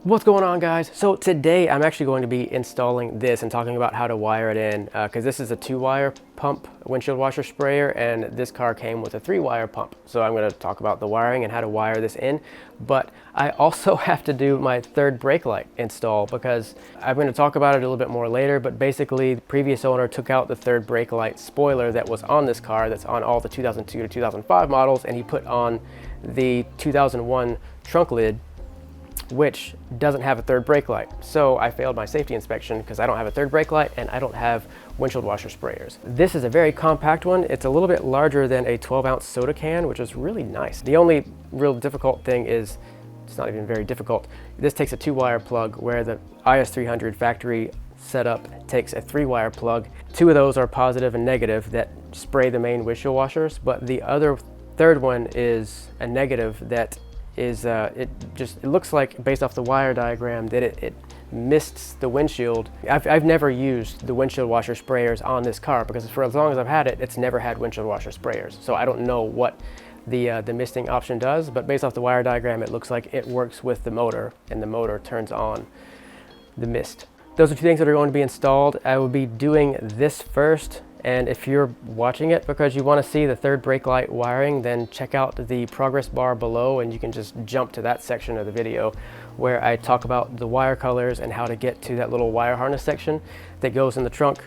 What's going on, guys? So today I'm actually going to be installing this and talking about how to wire it in, because this is a 2-wire pump windshield washer sprayer and this car came with a 3-wire pump. So I'm going to talk about the wiring and how to wire this in, but I also have to do my third brake light install because I'm going to talk about it a little bit more later, but basically the previous owner took out the third brake light spoiler that was on this car, that's on all the 2002 to 2005 models, and he put on the 2001 trunk lid, which doesn't have a third brake light. So I failed my safety inspection because I don't have a third brake light and I don't have windshield washer sprayers. This is a very compact one. It's a little bit larger than a 12-ounce soda can, which is really nice. The only real difficult thing is, it's not even very difficult, this takes a 2-wire plug where the IS300 factory setup takes a 3-wire plug. 2 of those are positive and negative that spray the main windshield washers, but the other third one is a negative that is it looks like, based off the wire diagram, that it mists the windshield. I've never used the windshield washer sprayers on this car because for as long as I've had it, it's never had windshield washer sprayers. So I don't know what the misting option does, but based off the wire diagram, it looks like it works with the motor and the motor turns on the mist. Those are 2 things that are going to be installed. I will be doing this first. And if you're watching it because you want to see the third brake light wiring, then check out the progress bar below and you can just jump to that section of the video where I talk about the wire colors and how to get to that little wire harness section that goes in the trunk,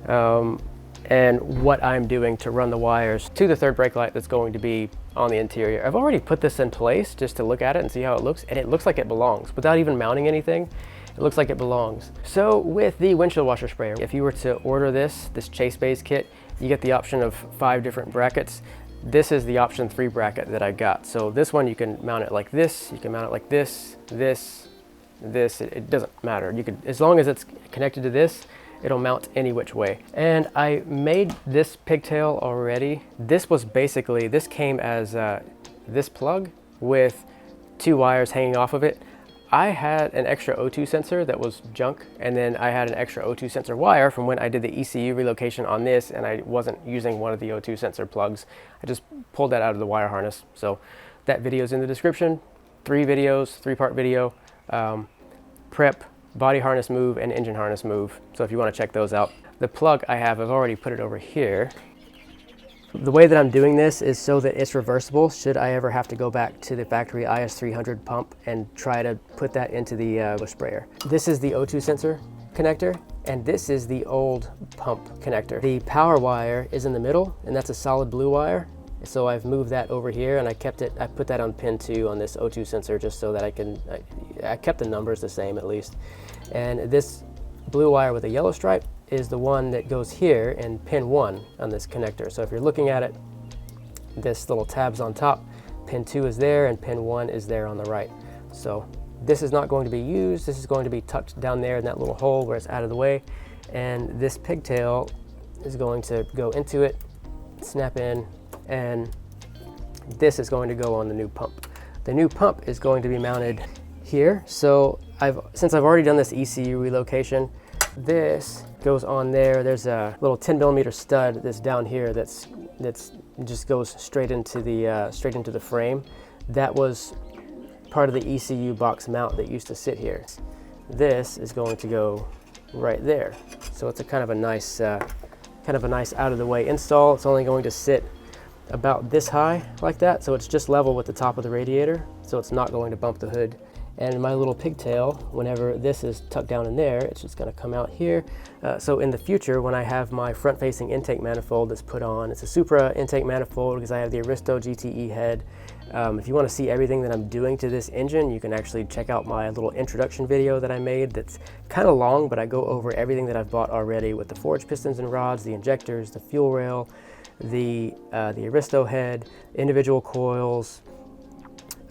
and what I'm doing to run the wires to the third brake light that's going to be on the interior. I've already put this in place just to look at it and see how it looks, and it looks like it belongs without even mounting anything. It looks like it belongs. So with the windshield washer sprayer, if you were to order this Chase Base kit, you get the option of 5 different brackets. This is the option 3 bracket that I got. So this one, you can mount it like this, you can mount it like this, it doesn't matter. You could, as long as it's connected to this, it'll mount any which way. And I made this pigtail already. This was basically, this came as this plug with 2 wires hanging off of it. I had an extra O2 sensor that was junk, and then I had an extra O2 sensor wire from when I did the ECU relocation on this, and I wasn't using one of the O2 sensor plugs. I just pulled that out of the wire harness. So that video is in the description. 3 videos, 3-part video, prep, body harness move, and engine harness move. So if you want to check those out. The plug I've already put it over here. The way that I'm doing this is so that it's reversible should I ever have to go back to the factory IS300 pump and try to put that into the sprayer. This is the O2 sensor connector, and this is the old pump connector. The power wire is in the middle, and that's a solid blue wire. So I've moved that over here, and I put that on pin 2 on this O2 sensor just so that I kept the numbers the same at least. And this blue wire with a yellow stripe is the one that goes here in pin 1 on this connector. So if you're looking at it, this little tab's on top, pin 2 is there, and pin 1 is there on the right. So this is not going to be used. This is going to be tucked down there in that little hole where it's out of the way. And this pigtail is going to go into it, snap in, and this is going to go on the new pump. The new pump is going to be mounted here. So since I've already done this ECU relocation, this goes on there. There's a little 10mm stud that's down here that's just goes straight into the frame. That was part of the ECU box mount that used to sit here. This is going to go right there. So it's a kind of a nice out of the way install. It's only going to sit about this high like that, so it's just level with the top of the radiator, so it's not going to bump the hood. And my little pigtail, whenever this is tucked down in there, it's just going to come out here. So in the future, when I have my front-facing intake manifold that's put on, it's a Supra intake manifold because I have the Aristo GTE head. If you want to see everything that I'm doing to this engine, you can actually check out my little introduction video that I made that's kind of long, but I go over everything that I've bought already with the forged pistons and rods, the injectors, the fuel rail, the Aristo head, individual coils,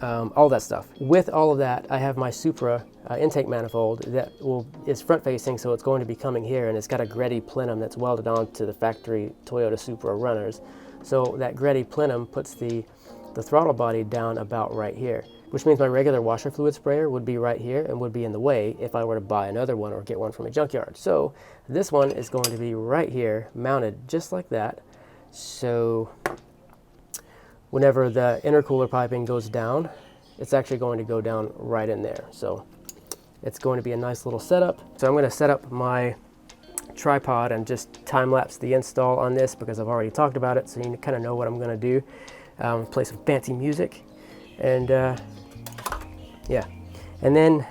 all that stuff. With all of that, I have my Supra intake manifold that is front facing, so it's going to be coming here, and it's got a Greddy plenum that's welded onto the factory Toyota Supra runners. So that Greddy plenum puts the throttle body down about right here, which means my regular washer fluid sprayer would be right here and would be in the way if I were to buy another one or get one from a junkyard. So this one is going to be right here, mounted just like that. So whenever the intercooler piping goes down, it's actually going to go down right in there. So it's going to be a nice little setup. So I'm going to set up my tripod and just time-lapse the install on this because I've already talked about it, so you kind of know what I'm going to do. Play some fancy music, and yeah, and then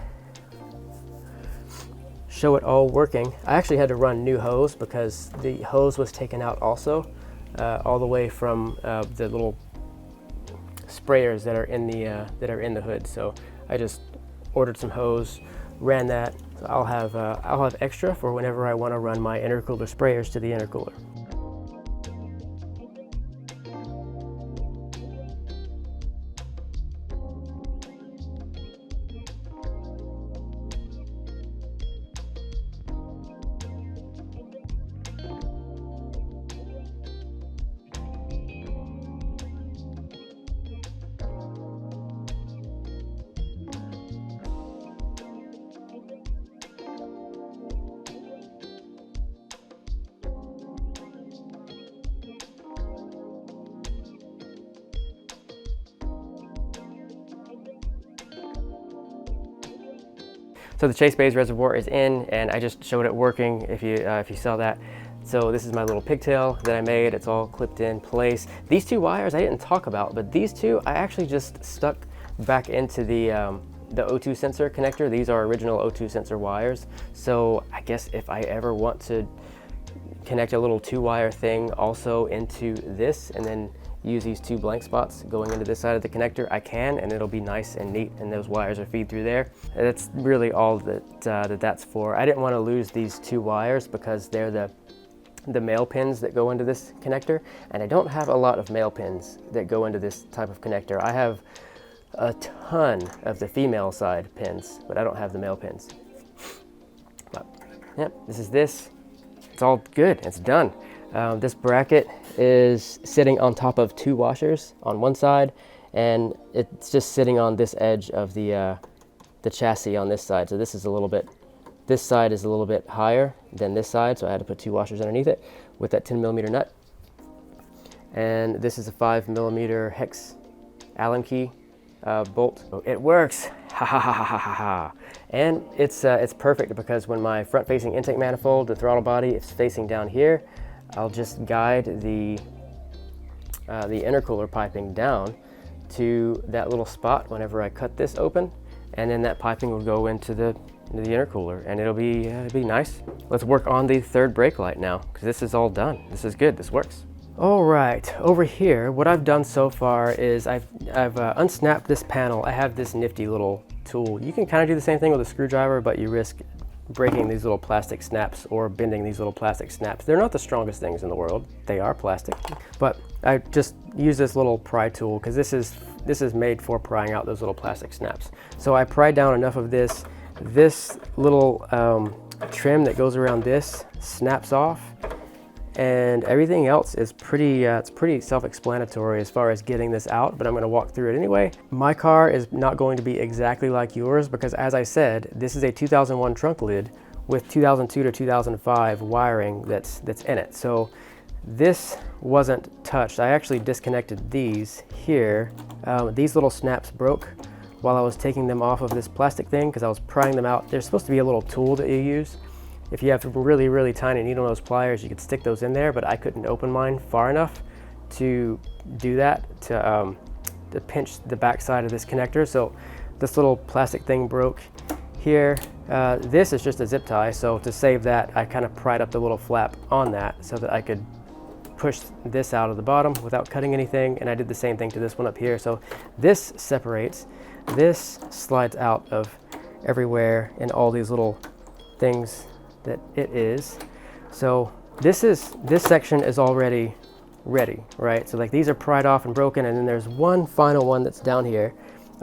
show it all working. I actually had to run new hose because the hose was taken out also, all the way from the little sprayers that are in the hood. So I just ordered some hose, ran that. So I'll have extra for whenever I want to run my intercooler sprayers to the intercooler. So the Chase Bays reservoir is in, and I just showed it working if you saw that. So this is my little pigtail that I made. It's all clipped in place. These two wires I didn't talk about, but these two I actually just stuck back into the O2 sensor connector. These are original O2 sensor wires. So I guess if I ever want to connect a little 2-wire thing also into this and then use these 2 blank spots going into this side of the connector, I can, and it'll be nice and neat, and those wires are feed through there. And that's really all that's for. I didn't want to lose these 2 wires because they're the male pins that go into this connector, and I don't have a lot of male pins that go into this type of connector. I have a ton of the female side pins, but I don't have the male pins. But yep, this is this. It's all good, it's done. This bracket is sitting on top of 2 washers on one side, and it's just sitting on this edge of the chassis on this side. So this side is a little bit higher than this side, so I had to put 2 washers underneath it with that 10mm nut. And this is a 5mm hex Allen key bolt. It works, ha ha ha ha ha ha. And it's perfect because when my front-facing intake manifold, the throttle body, is facing down here, I'll just guide the intercooler piping down to that little spot whenever I cut this open, and then that piping will go into the intercooler, and it'll be nice. Let's work on the third brake light now, because this is all done. This is good, this works. All right, over here, what I've done so far is I've unsnapped this panel. I have this nifty little tool. You can kind of do the same thing with a screwdriver, but you risk breaking these little plastic snaps or bending these little plastic snaps. They're not the strongest things in the world. They are plastic, but I just use this little pry tool because this is made for prying out those little plastic snaps. So I pry down enough of this. This little trim that goes around this snaps off, and everything else is pretty self-explanatory as far as getting this out, but I'm going to walk through it anyway. My car is not going to be exactly like yours because, as I said, this is a 2001 trunk lid with 2002 to 2005 wiring that's in it. So this wasn't touched. I actually disconnected these here. These little snaps broke while I was taking them off of this plastic thing because I was prying them out. There's supposed to be a little tool that you use. If you have really, really tiny needle nose pliers, you could stick those in there, but I couldn't open mine far enough to do that, to pinch the back side of this connector. So this little plastic thing broke here. This is just a zip tie, so to save that, I kind of pried up the little flap on that so that I could push this out of the bottom without cutting anything, and I did the same thing to this one up here. So this separates, this slides out of everywhere in all these little things that it is. So this section is already ready, right? So like these are pried off and broken, and then there's one final one that's down here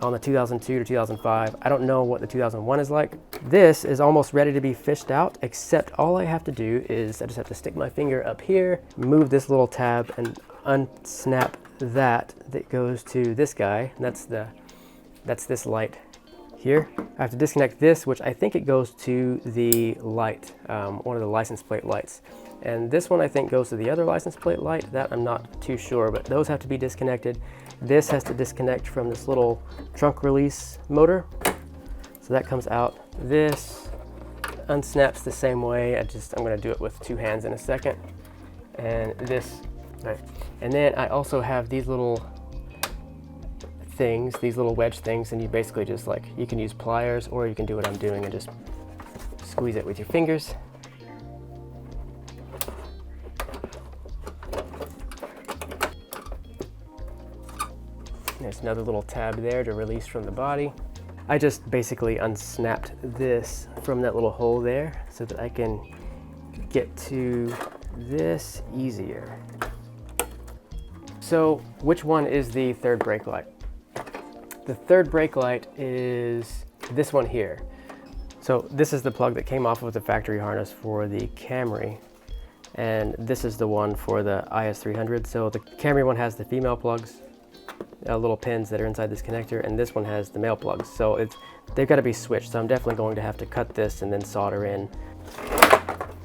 on the 2002 to 2005. I don't know what the 2001 is like. This is almost ready to be fished out, except all I have to do is I just have to stick my finger up here, move this little tab, and unsnap that goes to this guy. And that's this light here. I have to disconnect this, which I think it goes to the light, one of the license plate lights. And this one I think goes to the other license plate light. That I'm not too sure, but those have to be disconnected. This has to disconnect from this little trunk release motor. So So that comes out. This unsnaps the same way. I'm gonna do it with two hands in a second. And this, right. And then I also have these little things, these little wedge things, and you basically just like, you can use pliers or you can do what I'm doing and just squeeze it with your fingers. There's another little tab there to release from the body. I just basically unsnapped this from that little hole there so that I can get to this easier. So which one is the third brake light? The third brake light is this one here. So this is the plug that came off of the factory harness for the Camry, and this is the one for the IS300. So the Camry one has the female plugs, little pins that are inside this connector, and this one has the male plugs. So they've got to be switched. So I'm definitely going to have to cut this and then solder in.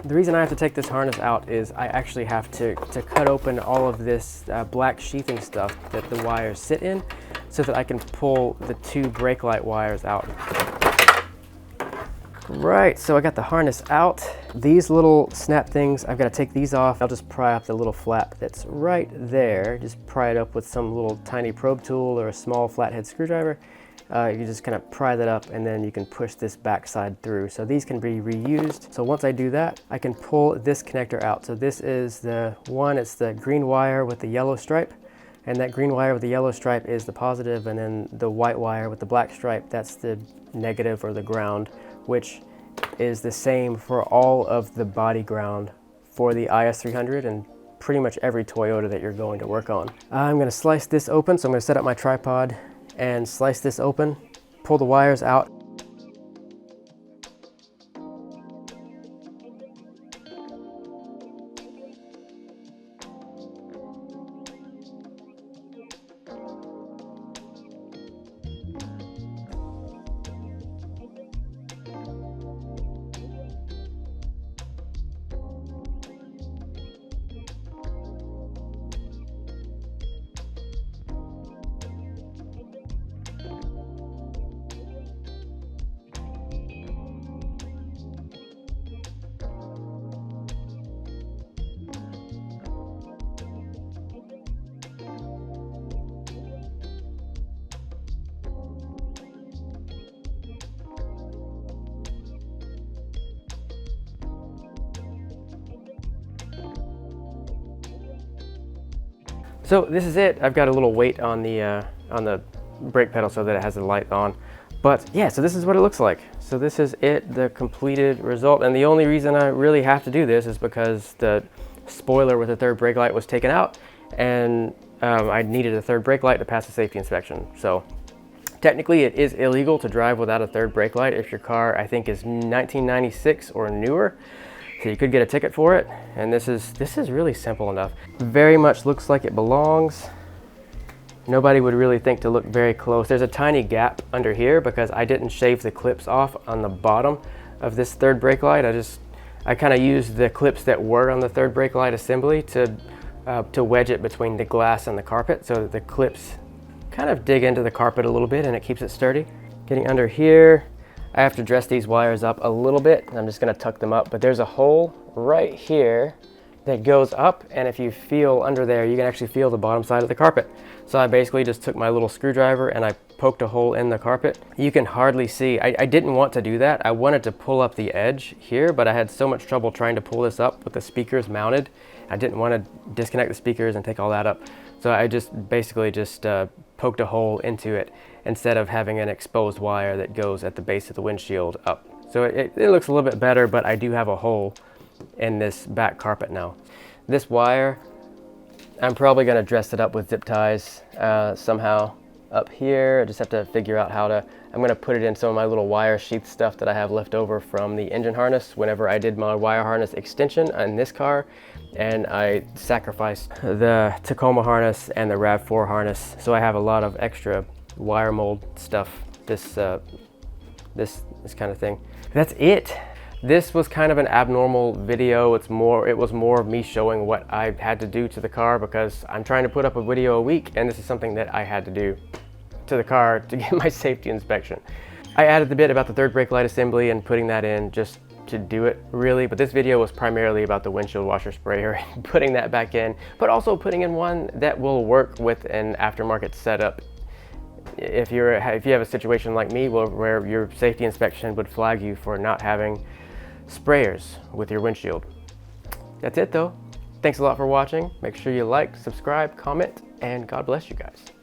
The reason I have to take this harness out is I actually have to cut open all of this black sheathing stuff that the wires sit in so that I can pull the two brake light wires out. Right, so I got the harness out. These little snap things, I've got to take these off. I'll just pry up the little flap that's right there. Just pry it up with some little tiny probe tool or a small flathead screwdriver. You just kind of pry that up and then you can push this backside through. So these can be reused. So once I do that, I can pull this connector out. So this is the one, it's the green wire with the yellow stripe. And that green wire with the yellow stripe is the positive, and then the white wire with the black stripe, that's the negative or the ground, which is the same for all of the body ground for the IS300 and pretty much every Toyota that you're going to work on. I'm gonna slice this open, so I'm gonna set up my tripod and slice this open, pull the wires out. So this is it. I've got a little weight on the brake pedal so that it has the light on. But yeah, so this is what it looks like. So this is it, the completed result. And the only reason I really have to do this is because the spoiler with the third brake light was taken out, and I needed a third brake light to pass the safety inspection. So technically it is illegal to drive without a third brake light if your car, I think, is 1996 or newer. So you could get a ticket for it, and this is really simple enough. Very much looks like it belongs. Nobody would really think to look very close. There's a tiny gap under here because I didn't shave the clips off on the bottom of this third brake light. I kind of used the clips that were on the third brake light assembly to wedge it between the glass and the carpet so that the clips kind of dig into the carpet a little bit and it keeps it sturdy. Getting under here, I have to dress these wires up a little bit. I'm just gonna tuck them up, but there's a hole right here that goes up, and if you feel under there, you can actually feel the bottom side of the carpet. So I basically just took my little screwdriver and I poked a hole in the carpet. You can hardly see. I didn't want to do that. I wanted to pull up the edge here, but I had so much trouble trying to pull this up with the speakers mounted. I didn't want to disconnect the speakers and take all that up. So I just basically poked a hole into it instead of having an exposed wire that goes at the base of the windshield up. So it looks a little bit better, but I do have a hole in this back carpet now. This wire, I'm probably gonna dress it up with zip ties somehow up here. I just have to figure out how to, I'm gonna put it in some of my little wire sheath stuff that I have left over from the engine harness whenever I did my wire harness extension on this car, and I sacrificed the Tacoma harness and the RAV4 harness, so I have a lot of extra wire mold stuff, this kind of thing. That's it. This was kind of an abnormal video. It was more of me showing what I had to do to the car because I'm trying to put up a video a week, and this is something that I had to do to the car to get my safety inspection. I added the bit about the third brake light assembly and putting that in just to do it really, but this video was primarily about the windshield washer sprayer and putting that back in, but also putting in one that will work with an aftermarket setup. If you have a situation like me where your safety inspection would flag you for not having sprayers with your windshield. That's it though. Thanks a lot for watching. Make sure you like, subscribe, comment, and God bless you guys.